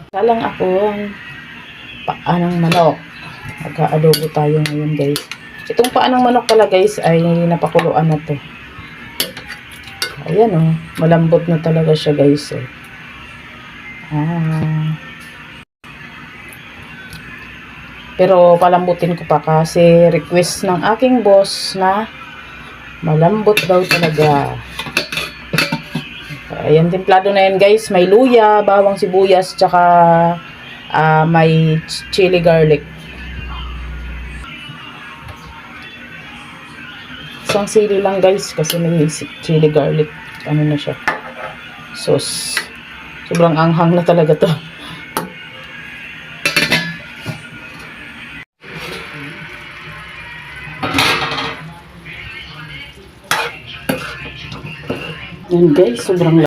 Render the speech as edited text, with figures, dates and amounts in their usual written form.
Salang ako ang paa ng manok. Mag-aadobo tayo ngayon guys. Itong paa ng manok pala guys ay napakuluan na to. Ayan oh, malambot na talaga siya guys eh. Pero palambutin ko pa kasi request ng aking boss na malambot daw talaga. Ayan, templado na yan guys. May luya, bawang sibuyas, tsaka may chili garlic. Isang sili lang guys kasi may chili garlic. Ano na siya? Sauce. Sobrang anghang na talaga to. Yan guys, sobrang